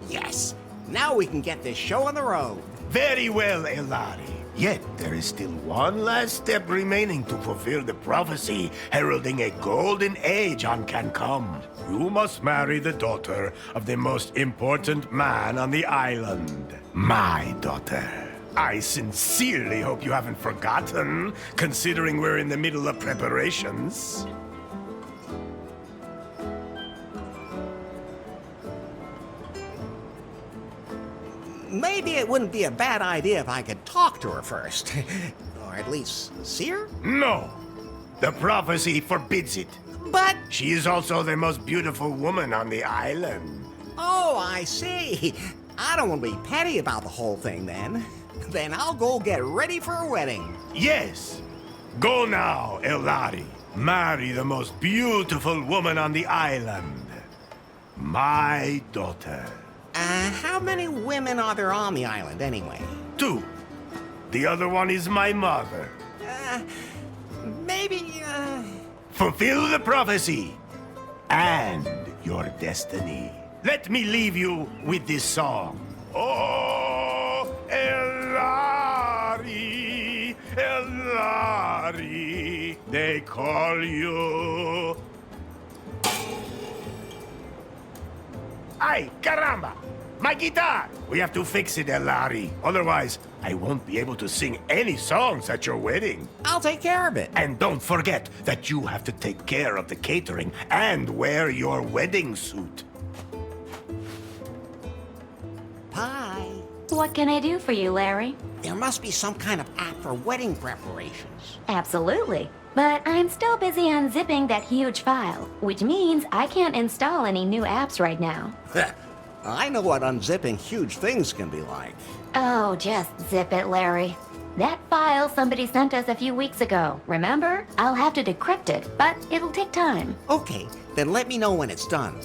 Yes. Now we can get this show on the road. Very well, Elari. Yet there is still one last step remaining to fulfill the prophecy heralding a golden age on can come. You must marry the daughter of the most important man on the island. My daughter. I sincerely hope you haven't forgotten, considering we're in the middle of preparations. Maybe it wouldn't be a bad idea if I could talk to her first. Or at least see her? No. The prophecy forbids it. But... She is also the most beautiful woman on the island. Oh, I see. I don't want to be petty about the whole thing then. Then I'll go get ready for a wedding. Yes. Go now, Elari. Marry the most beautiful woman on the island. My daughter. How many women are there on the island anyway? 2. The other one is my mother. Maybe, Fulfill the prophecy and your destiny. Let me leave you with this song. Oh, Elari, Elari, they call you. Ay, caramba! My guitar! We have to fix it, Elari. Otherwise, I won't be able to sing any songs at your wedding. I'll take care of it. And don't forget that you have to take care of the catering and wear your wedding suit. Pie. What can I do for you, Larry? There must be some kind of app for wedding preparations. Absolutely. But I'm still busy unzipping that huge file, which means I can't install any new apps right now. I know what unzipping huge things can be like. Oh, just zip it, Larry. That file somebody sent us a few weeks ago, remember? I'll have to decrypt it, but it'll take time. Okay, then let me know when it's done.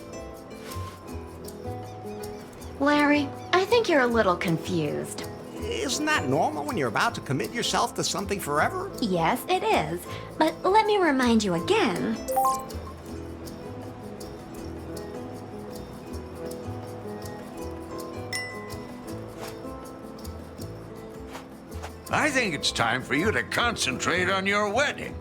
Larry, I think you're a little confused. Isn't that normal when you're about to commit yourself to something forever? Yes, it is. But let me remind you again. I think it's time for you to concentrate on your wedding.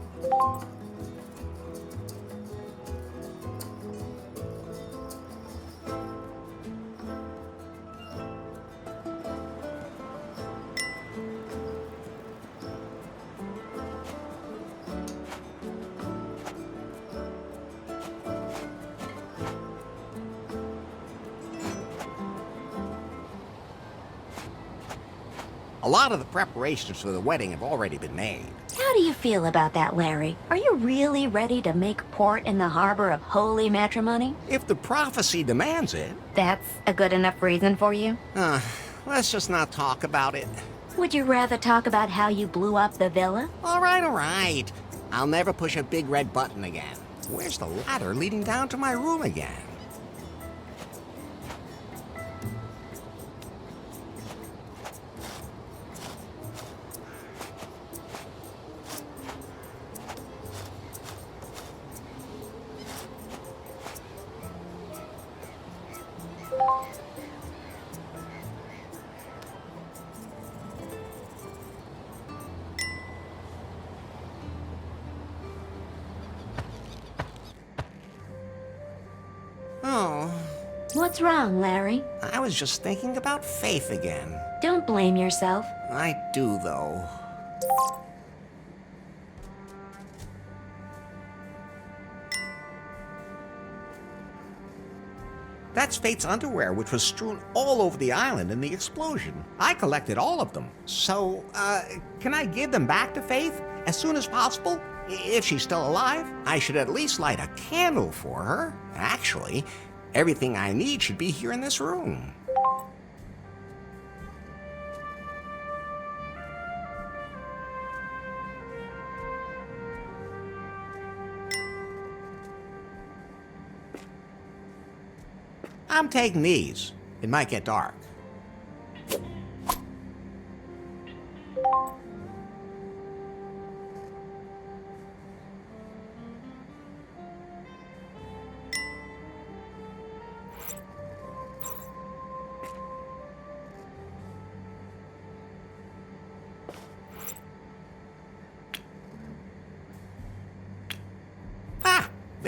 A lot of the preparations for the wedding have already been made. How do you feel about that, Larry? Are you really ready to make port in the harbor of holy matrimony? If the prophecy demands it. That's a good enough reason for you? Let's just not talk about it. Would you rather talk about how you blew up the villa? All right. I'll never push a big red button again. Where's the ladder leading down to my room again? Oh, What's wrong, Larry? I was just thinking about Faith again. Don't blame yourself. I do, though. That's Faith's underwear, which was strewn all over the island in the explosion. I collected all of them. So, can I give them back to Faith as soon as possible? If she's still alive, I should at least light a candle for her. Actually, everything I need should be here in this room. I'm taking these. It might get dark.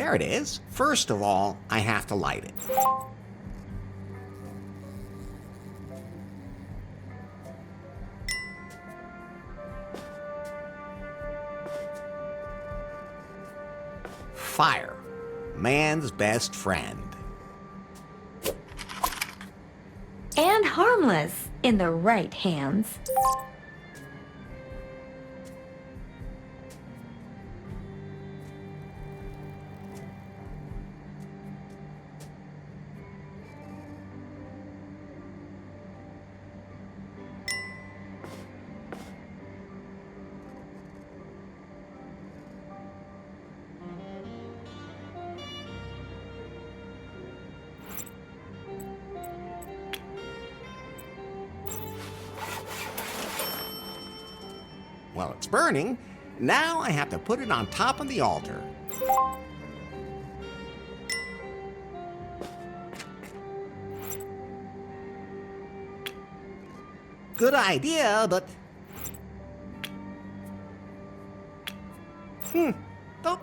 There it is. First of all, I have to light it. Fire, man's best friend. And harmless in the right hands. Well, it's burning. Now I have to put it on top of the altar. Good idea, but... Don't...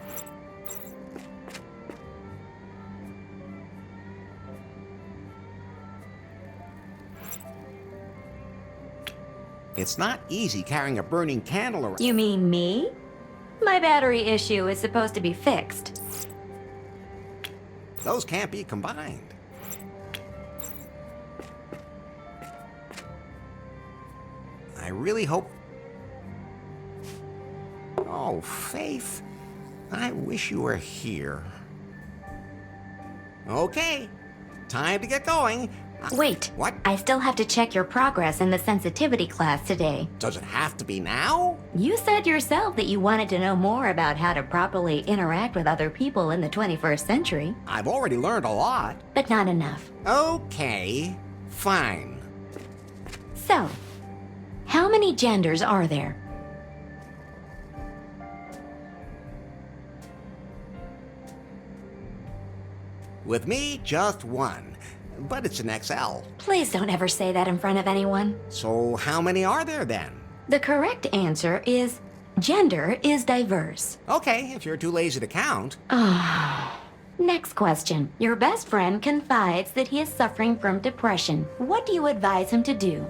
It's not easy carrying a burning candle around. You mean me? My battery issue is supposed to be fixed. Those can't be combined. I really hope... Oh, Faith. I wish you were here. Okay, time to get going. Wait. What? I still have to check your progress in the sensitivity class today. Does it have to be now? You said yourself that you wanted to know more about how to properly interact with other people in the 21st century. I've already learned a lot. But not enough. Okay, fine. So, how many genders are there? With me, just one. But it's an XL. Please don't ever say that in front of anyone. So how many are there then? The correct answer is gender is diverse. Okay, if you're too lazy to count. Next question. Your best friend confides that he is suffering from depression. What do you advise him to do?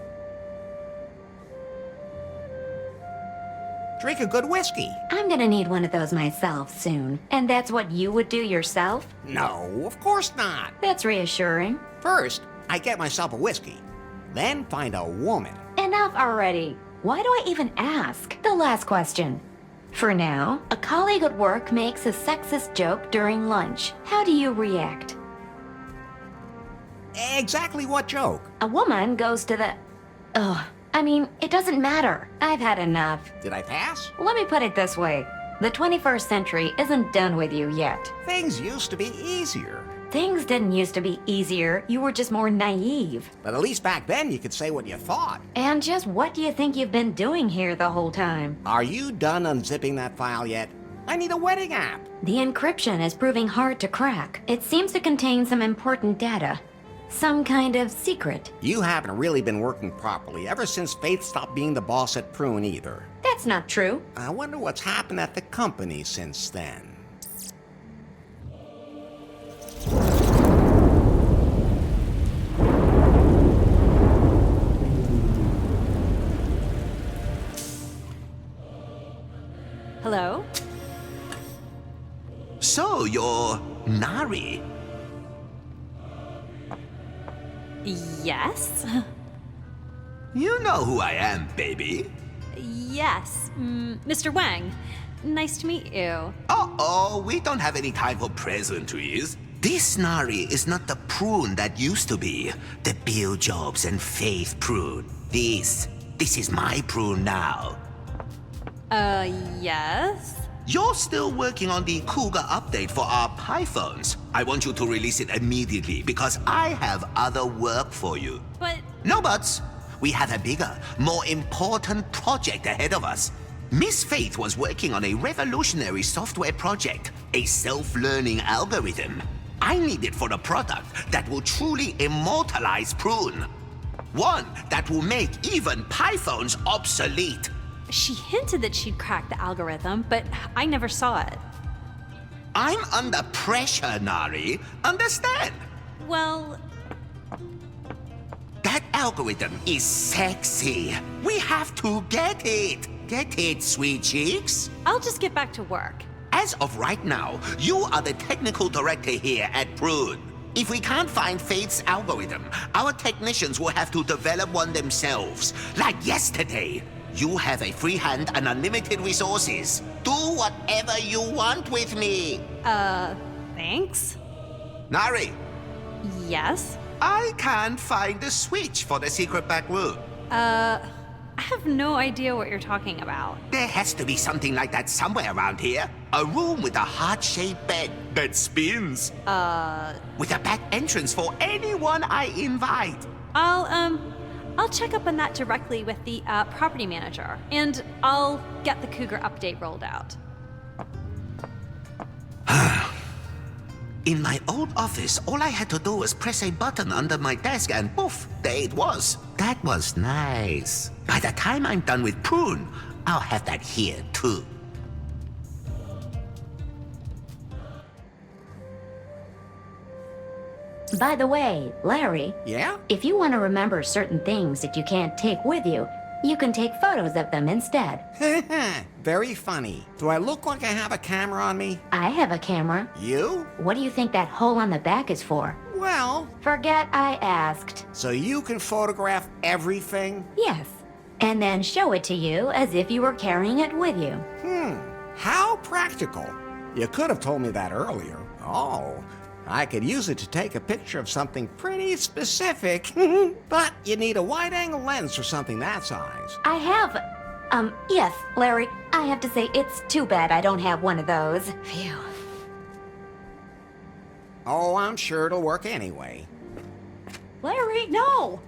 Drink a good whiskey. I'm gonna need one of those myself soon. And that's what you would do yourself? No, of course not. That's reassuring. First, I get myself a whiskey. Then find a woman. Enough already. Why do I even ask? The last question. For now, a colleague at work makes a sexist joke during lunch. How do you react? Exactly what joke? A woman goes to the... it doesn't matter. I've had enough. Did I pass? Let me put it this way. The 21st century isn't done with you yet. Things used to be easier. Things didn't used to be easier. You were just more naive. But at least back then you could say what you thought. And just what do you think you've been doing here the whole time? Are you done unzipping that file yet? I need a wedding app. The encryption is proving hard to crack. It seems to contain some important data. Some kind of secret. You haven't really been working properly ever since Faith stopped being the boss at Prune either. That's not true. I wonder what's happened at the company since then. Hello? So, you're Nari. Yes? You know who I am, baby. Yes. Mr. Wang. Nice to meet you. Uh-oh, we don't have any time for pleasantries. This Nari is not the Prune that used to be. The Bill Jobs and Faith Prune. This is my Prune now. Yes? You're still working on the Cougar update for our Pythons. I want you to release it immediately because I have other work for you. But... No buts. We have a bigger, more important project ahead of us. Miss Faith was working on a revolutionary software project, a self-learning algorithm. I need it for a product that will truly immortalize Prune. One that will make even Pythons obsolete. She hinted that she'd cracked the algorithm, but I never saw it. I'm under pressure, Nari. Understand? Well, That algorithm is sexy. We have to get it. Get it, sweet cheeks? I'll just get back to work. As of right now, you are the technical director here at Prune. If we can't find Faith's algorithm, our technicians will have to develop one themselves. Like yesterday. You have a free hand and unlimited resources. Do whatever you want with me. Thanks? Nari, Yes? I can't find the switch for the secret back room. I have no idea what you're talking about. There has to be something like that somewhere around here. A room with a heart-shaped bed that spins. With a back entrance for anyone I invite. I'll check up on that directly with the property manager, and I'll get the Cougar update rolled out. In my old office, all I had to do was press a button under my desk and poof, there it was. That was nice. By the time I'm done with Prune, I'll have that here too. By the way, Larry, Yeah? if you want to remember certain things that you can't take with you, you can take photos of them instead. Very funny. Do I look like I have a camera on me? I have a camera. You? What do you think that hole on the back is for? Well, Forget I asked. so you can photograph everything? Yes. And then show it to you as if you were carrying it with you. How practical. You could have told me that earlier. Oh, I could use it to take a picture of something pretty specific. But you need a wide-angle lens for something that size. I have... yes, Larry, I have to say it's too bad I don't have one of those. Phew. Oh, I'm sure it'll work anyway. Larry, no!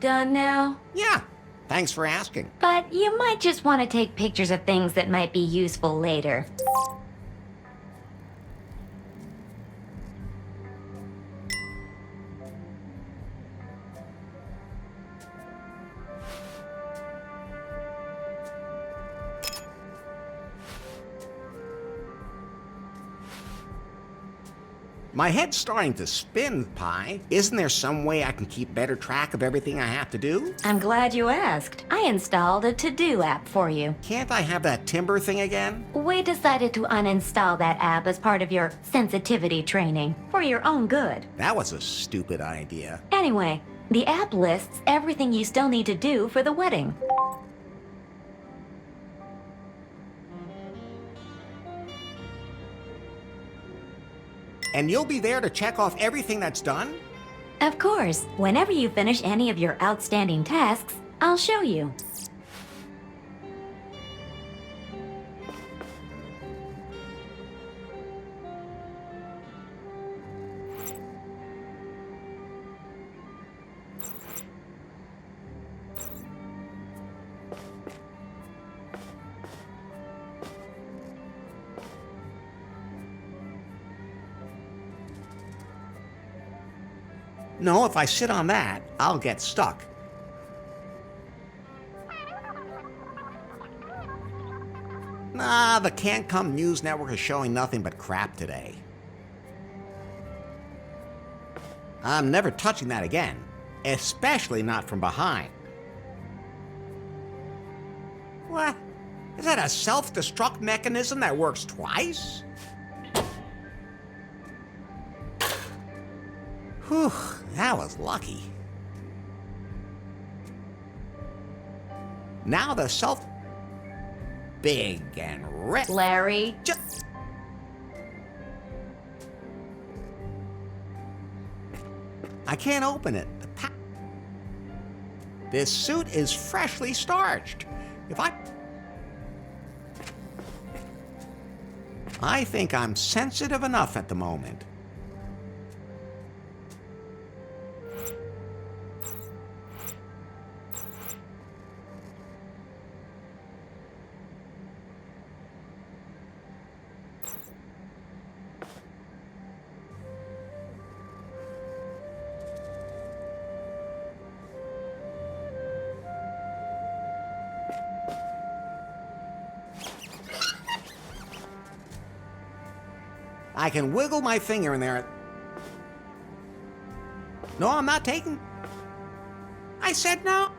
Done now? Yeah, thanks for asking. But you might just want to take pictures of things that might be useful later. My head's starting to spin, Pi. Isn't there some way I can keep better track of everything I have to do? I'm glad you asked. I installed a to-do app for you. Can't I have that timber thing again? We decided to uninstall that app as part of your sensitivity training, for your own good. That was a stupid idea. Anyway, the app lists everything you still need to do for the wedding. And you'll be there to check off everything that's done? Of course, whenever you finish any of your outstanding tasks, I'll show you. No, if I sit on that, I'll get stuck. Nah, the Can't Come News Network is showing nothing but crap today. I'm never touching that again, especially not from behind. What? Is that a self-destruct mechanism that works twice? Whew, that was lucky. Now the self... Big and red... Larry, Just... I can't open it. This suit is freshly starched. If I think I'm sensitive enough at the moment. I can wiggle my finger in there. No, I'm not taking. I said no.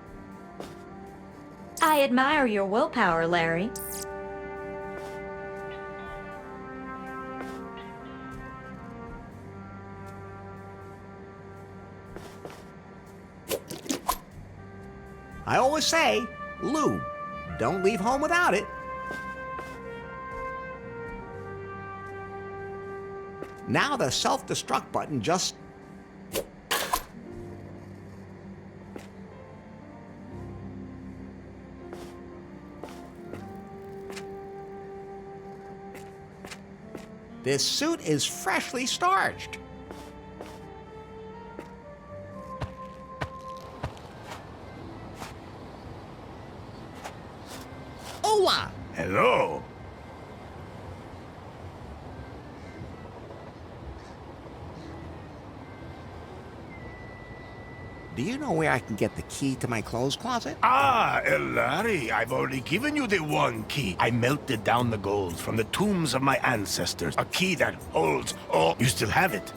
I admire your willpower, Larry. I always say, lube. Don't leave home without it. Now the self-destruct button just... This suit is freshly starched. Hola! Hello. Do you know where I can get the key to my clothes closet? Ah, Larry, I've already given you the one key. I melted down the gold from the tombs of my ancestors. A key that holds all... You still have it?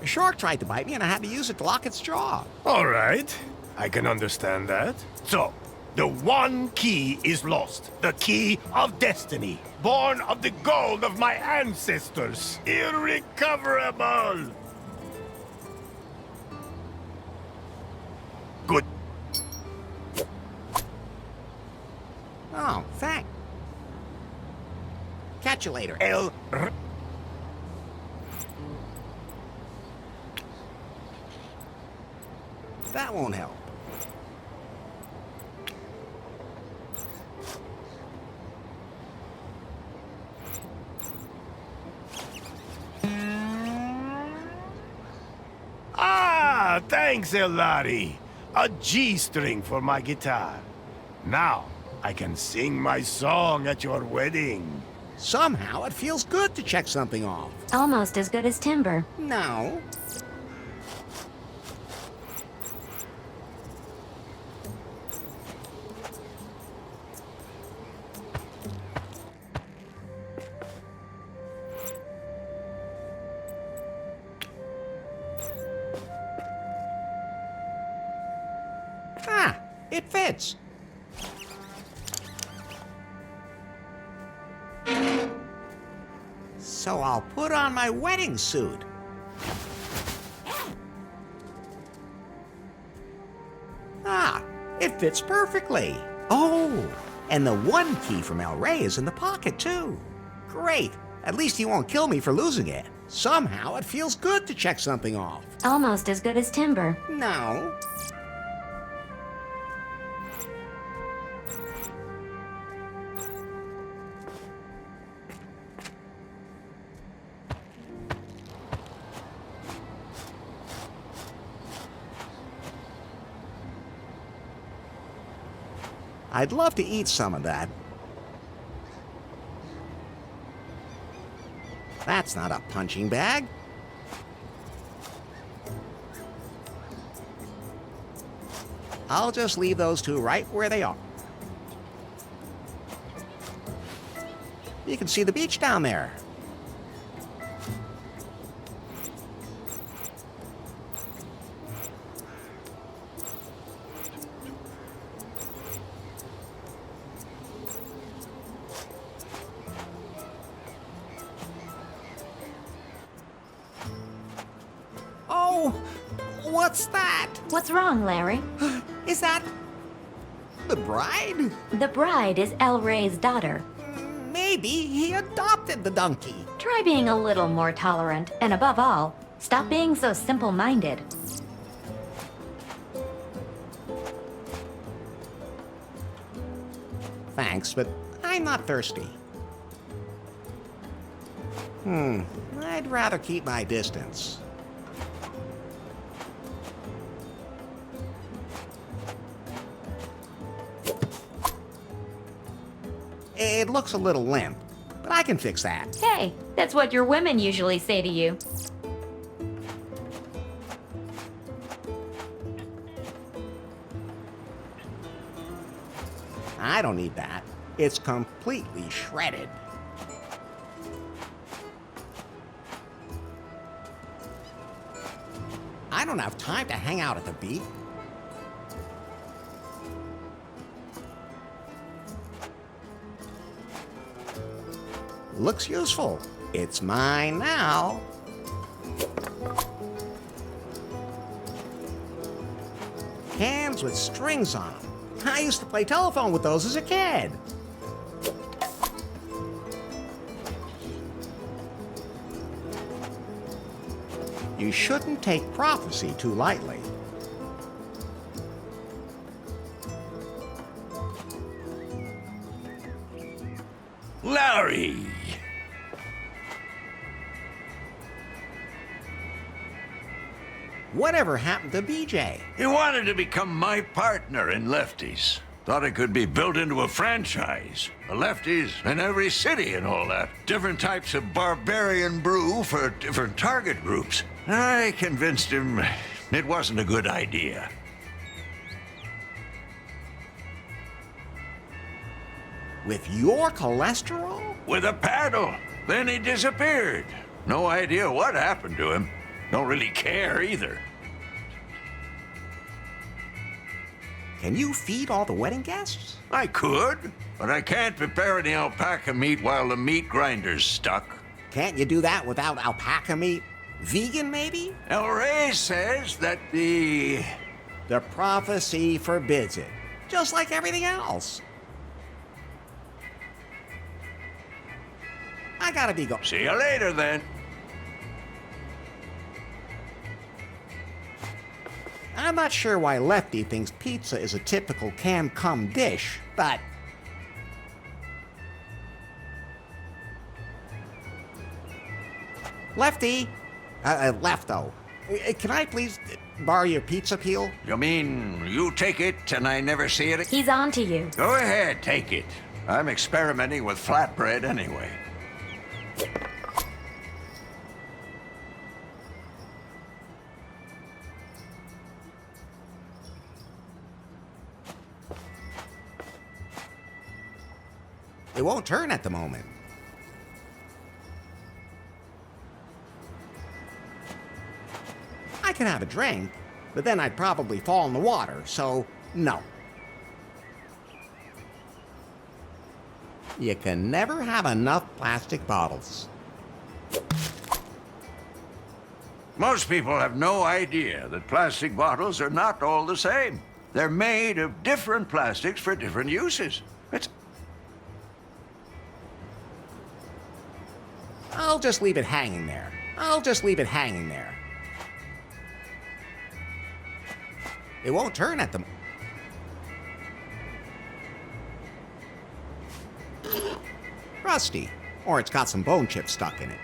A shark tried to bite me and I had to use it to lock its jaw. All right. I can understand that. So, the one key is lost. The key of destiny. Born of the gold of my ancestors. Irrecoverable. Good. Oh, thanks. Catch you later. That won't help. Ah, thanks, Elari. A G-string for my guitar. Now, I can sing my song at your wedding. Somehow it feels good to check something off. Almost as good as timber. No. Ah, it fits. So I'll put on my wedding suit. Ah, it fits perfectly. Oh, and the one key from El Rey is in the pocket, too. Great. At least he won't kill me for losing it. Somehow it feels good to check something off. Almost as good as timber. No. I'd love to eat some of that. That's not a punching bag. I'll just leave those two right where they are. You can see the beach down there. Oh, what's that? What's wrong, Larry? Is that the bride? The bride is El Rey's daughter. Maybe he adopted the donkey. Try being a little more tolerant, and above all, stop being so simple-minded. Thanks, but I'm not thirsty. I'd rather keep my distance. It looks a little limp, but I can fix that. Hey, that's what your women usually say to you. I don't need that. It's completely shredded. I don't have time to hang out at the beach. Looks useful. It's mine now. Hands with strings on them. I used to play telephone with those as a kid. You shouldn't take prophecy too lightly. Larry! Whatever happened to BJ? He wanted to become my partner in Lefties. Thought it could be built into a franchise. The Lefties in every city and all that. Different types of barbarian brew for different target groups. I convinced him it wasn't a good idea. With your cholesterol? With a paddle. Then he disappeared. No idea what happened to him. Don't really care either. Can you feed all the wedding guests? I could, but I can't prepare any alpaca meat while the meat grinder's stuck. Can't you do that without alpaca meat? Vegan, maybe? El Rey says that the prophecy forbids it, just like everything else. I gotta be going. See you later, then. I'm not sure why Lefty thinks pizza is a typical can-cum dish, but... Lefty! Lefto. Can I please borrow your pizza peel? You mean you take it and I never see it? He's on to you. Go ahead, take it. I'm experimenting with flatbread anyway. It won't turn at the moment. I can have a drink, but then I'd probably fall in the water, so no. You can never have enough plastic bottles. Most people have no idea that plastic bottles are not all the same. They're made of different plastics for different uses. I'll just leave it hanging there. I'll just leave it hanging there. It won't turn at the... Rusty. Or it's got some bone chips stuck in it.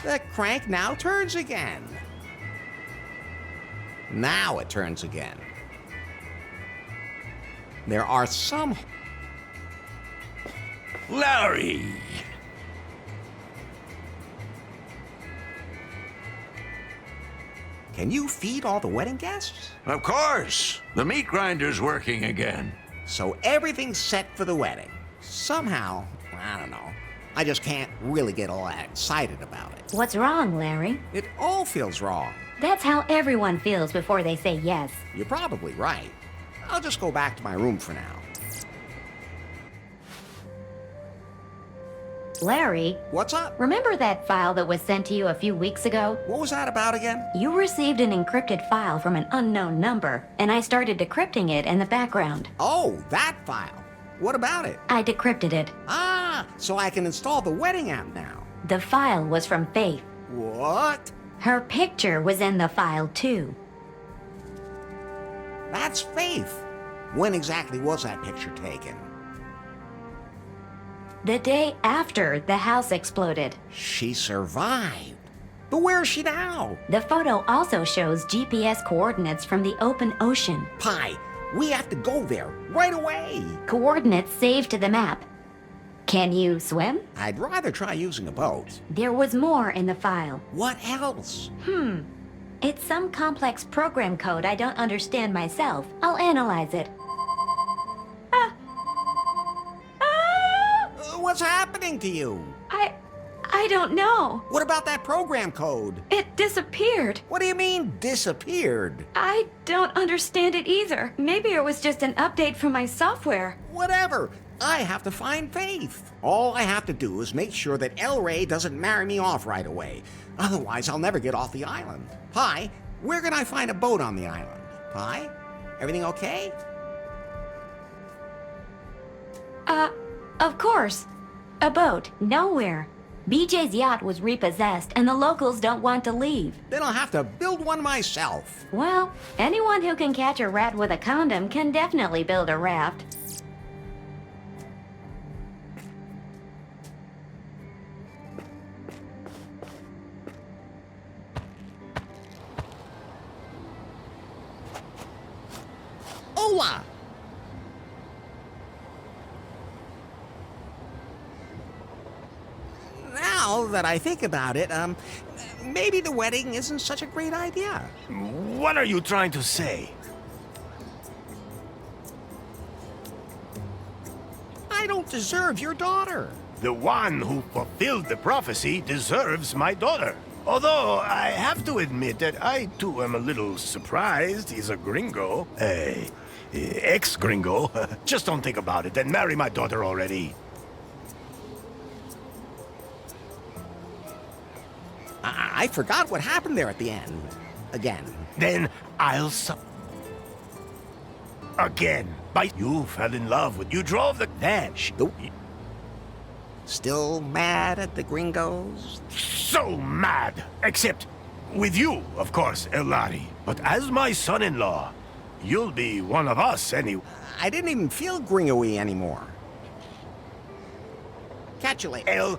The crank now turns again. Now it turns again. There are some... Larry! Can you feed all the wedding guests? Of course. The meat grinder's working again. So everything's set for the wedding. Somehow, I don't know, I just can't really get all that excited about it. What's wrong, Larry? It all feels wrong. That's how everyone feels before they say yes. You're probably right. I'll just go back to my room for now. Larry, What's up? remember that file that was sent to you a few weeks ago? What was that about again? You received an encrypted file from an unknown number, and I started decrypting it in the background. Oh, that file. What about it? I decrypted it. Ah, so I can install the wedding app now. The file was from Faith. What? Her picture was in the file, too. That's Faith. When exactly was that picture taken? The day after the house exploded. She survived. But where is she now? The photo also shows GPS coordinates from the open ocean. Pi, we have to go there right away. Coordinates saved to the map. Can you swim? I'd rather try using a boat. There was more in the file. What else? It's some complex program code I don't understand myself. I'll analyze it. What's happening to you? I don't know. What about that program code? It disappeared. What do you mean, disappeared? I don't understand it either. Maybe it was just an update from my software. Whatever. I have to find Faith. All I have to do is make sure that El Rey doesn't marry me off right away. Otherwise, I'll never get off the island. Pi, where can I find a boat on the island? Pi, everything okay? Of course. A boat. Nowhere. BJ's yacht was repossessed and the locals don't want to leave. Then I'll have to build one myself. Well, anyone who can catch a rat with a condom can definitely build a raft. Hola! Now that I think about it, maybe the wedding isn't such a great idea. What are you trying to say? I don't deserve your daughter. The one who fulfilled the prophecy deserves my daughter. Although, I have to admit that I too am a little surprised he's a gringo. Ex-gringo. Just don't think about it and marry my daughter already. I forgot what happened there at the end. Again. Then I'll again. You fell in love with... You drove the... dash. Still mad at the gringos? So mad. Except with you, of course, Elari. But as my son-in-law, you'll be one of us anyway. I didn't even feel gringo-y anymore. Catch you later.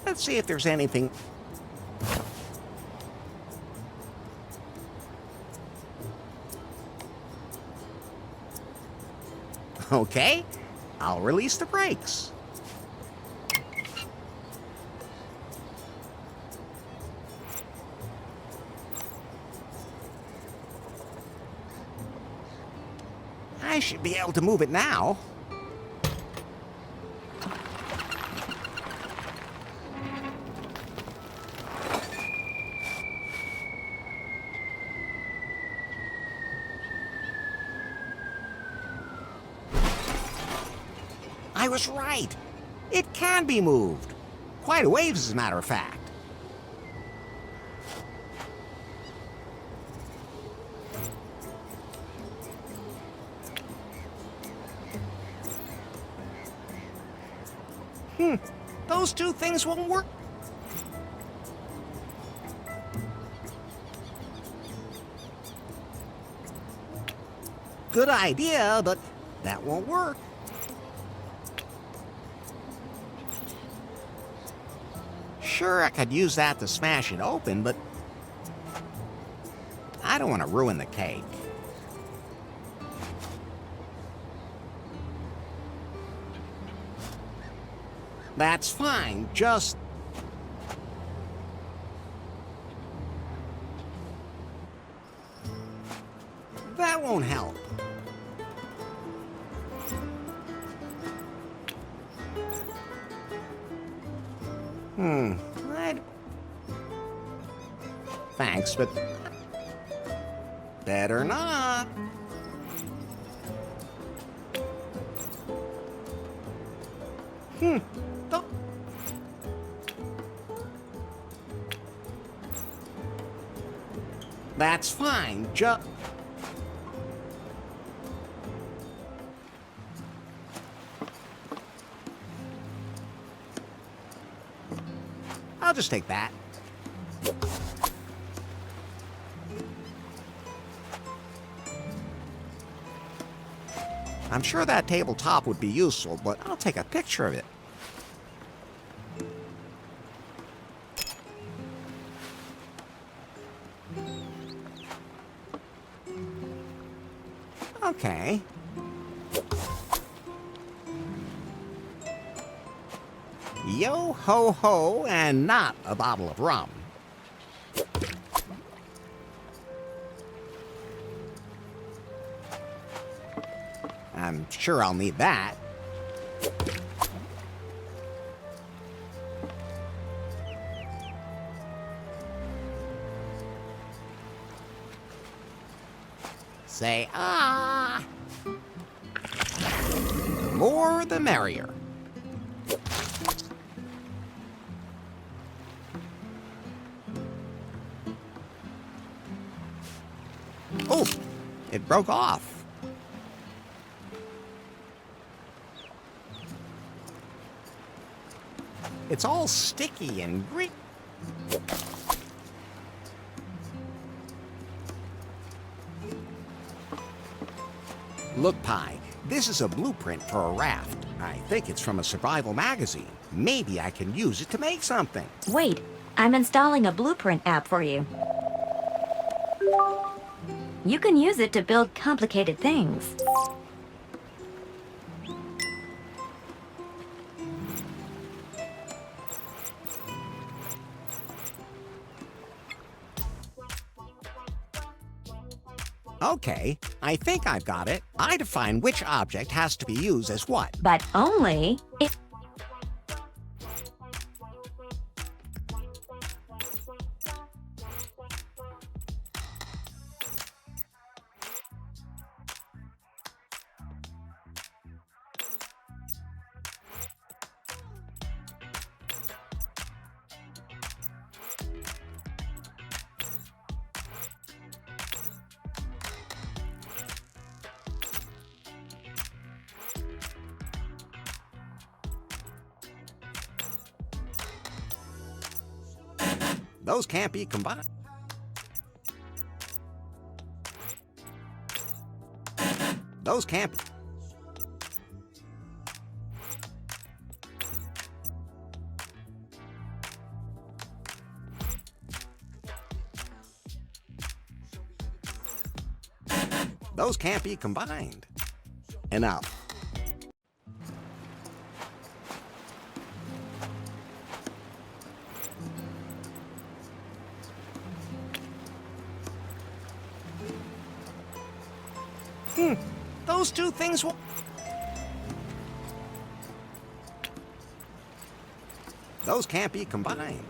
Let's see if there's anything... Okay, I'll release the brakes. I should be able to move it now. I was right. It can be moved. Quite a ways, as a matter of fact. Those two things won't work. Good idea, but that won't work. Sure, I could use that to smash it open, but I don't want to ruin the cake. That's fine, just... That won't help. Thanks, but... Better not. Don't... That's fine, I'll just take that. I'm sure that tabletop would be useful, but I'll take a picture of it. Okay. Yo ho ho, and not a bottle of rum. I'm sure I'll need that. Say ah. The more the merrier. Oh, it broke off. It's all sticky and grit. Look, Pi, this is a blueprint for a raft. I think it's from a survival magazine. Maybe I can use it to make something. Wait, I'm installing a blueprint app for you. You can use it to build complicated things. Okay, I think I've got it. I define which object has to be used as what. But only if... Those can't be combined. Those can't be... Those can't be combined. Enough. Those two things will... Those can't be combined.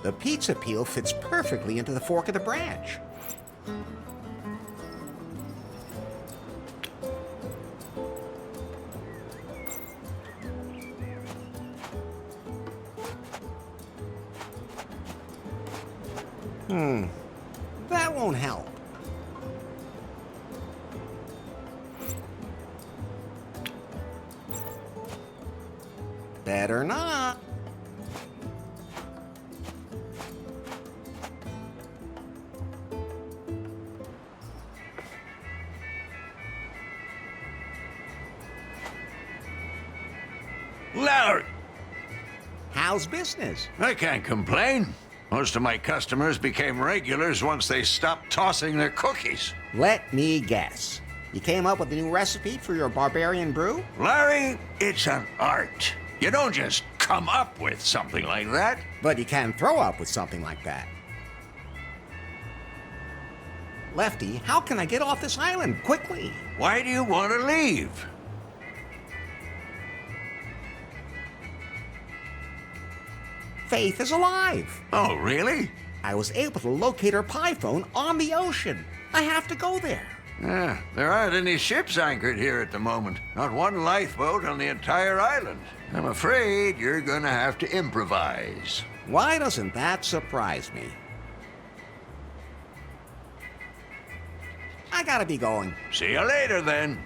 The pizza peel fits perfectly into the fork of the branch. That won't help. Better not. Larry! How's business? I can't complain. Most of my customers became regulars once they stopped tossing their cookies. Let me guess. You came up with a new recipe for your barbarian brew? Larry, it's an art. You don't just come up with something like that. But you can throw up with something like that. Lefty, how can I get off this island quickly? Why do you want to leave? Faith is alive. Oh, really? I was able to locate her pie phone on the ocean. I have to go there. There aren't any ships anchored here at the moment. Not one lifeboat on the entire island. I'm afraid you're gonna have to improvise. Why doesn't that surprise me? I gotta be going. See you later, then.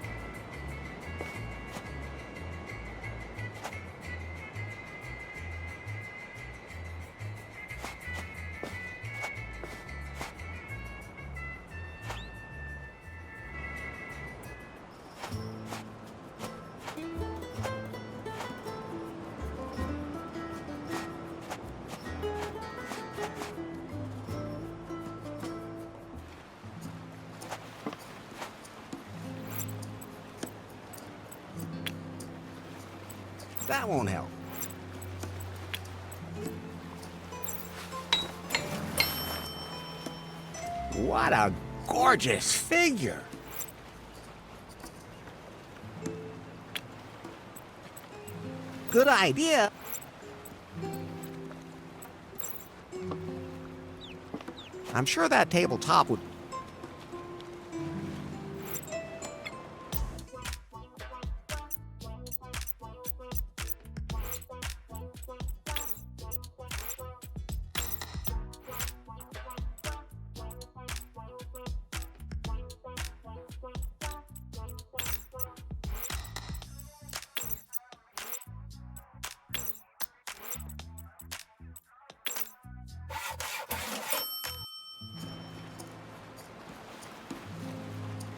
That won't help. What a gorgeous figure. Good idea. I'm sure that tabletop would...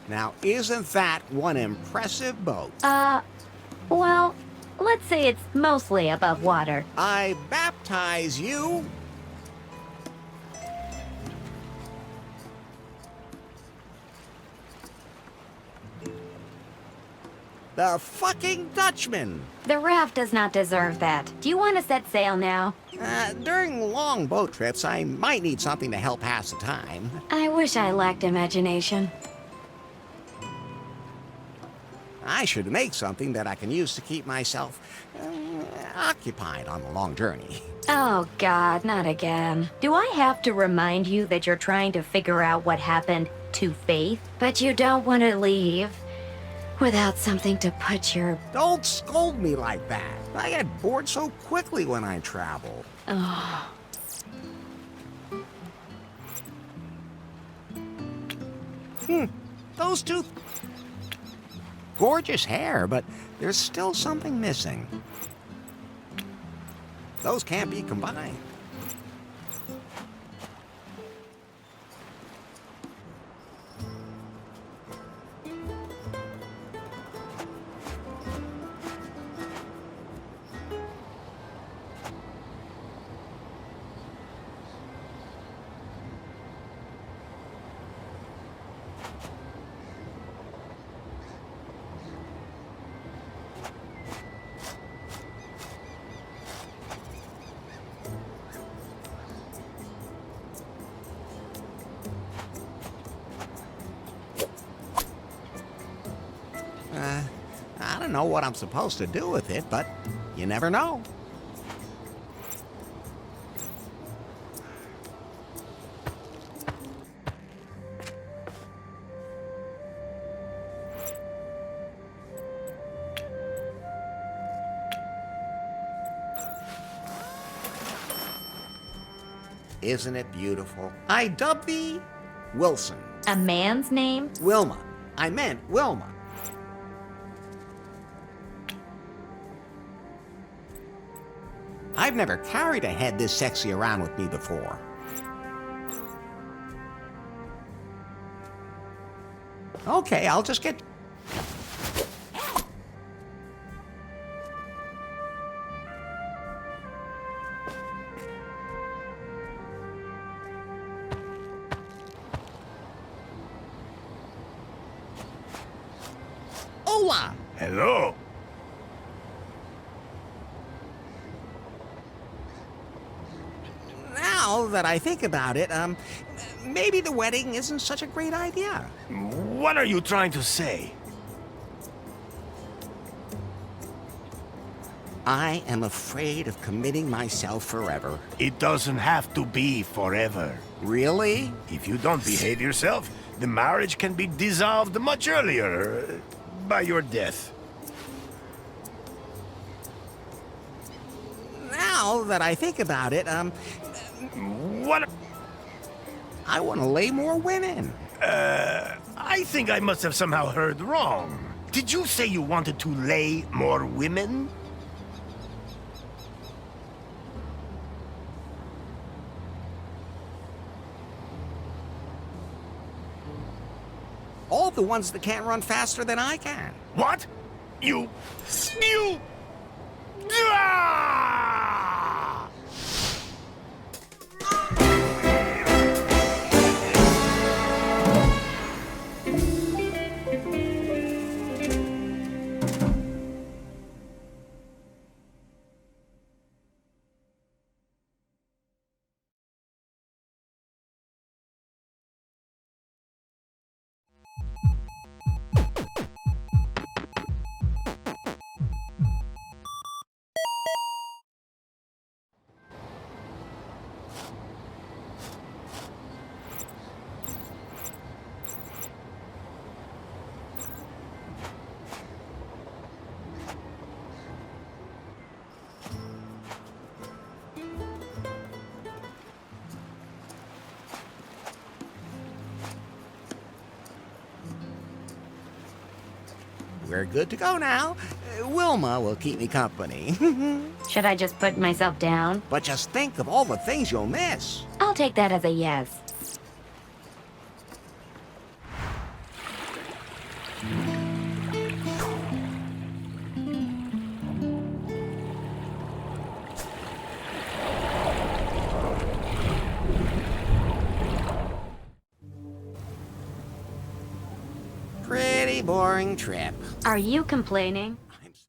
Now, isn't that one impressive boat? Well, let's say it's mostly above water. I baptize you. The fucking Dutchman. The raft does not deserve that. Do you want to set sail now? During long boat trips, I might need something to help pass the time. I wish I lacked imagination. I should make something that I can use to keep myself occupied on the long journey. Oh, God, not again. Do I have to remind you that you're trying to figure out what happened to Faith, but you don't want to leave without something to put your... Don't scold me like that. I get bored so quickly when I travel. Oh. Those two... Gorgeous hair, but there's still something missing. Those can't be combined. I don't know what I'm supposed to do with it, but you never know. Isn't it beautiful? I dub thee Wilson. A man's name? Wilma. I meant Wilma. I've never carried a head this sexy around with me before. Okay, I'll just get... Hola! Hello. Now that I think about it, maybe the wedding isn't such a great idea. What are you trying to say? I am afraid of committing myself forever. It doesn't have to be forever. Really? If you don't behave yourself, the marriage can be dissolved much earlier by your death. Now that I think about it, What? I want to lay more women. I think I must have somehow heard wrong. Did you say you wanted to lay more women? All the ones that can't run faster than I can. What? You... Ah! We're good to go now. Wilma will keep me company. Should I just put myself down? But just think of all the things you'll miss. I'll take that as a yes. Pretty boring trip. Are you complaining?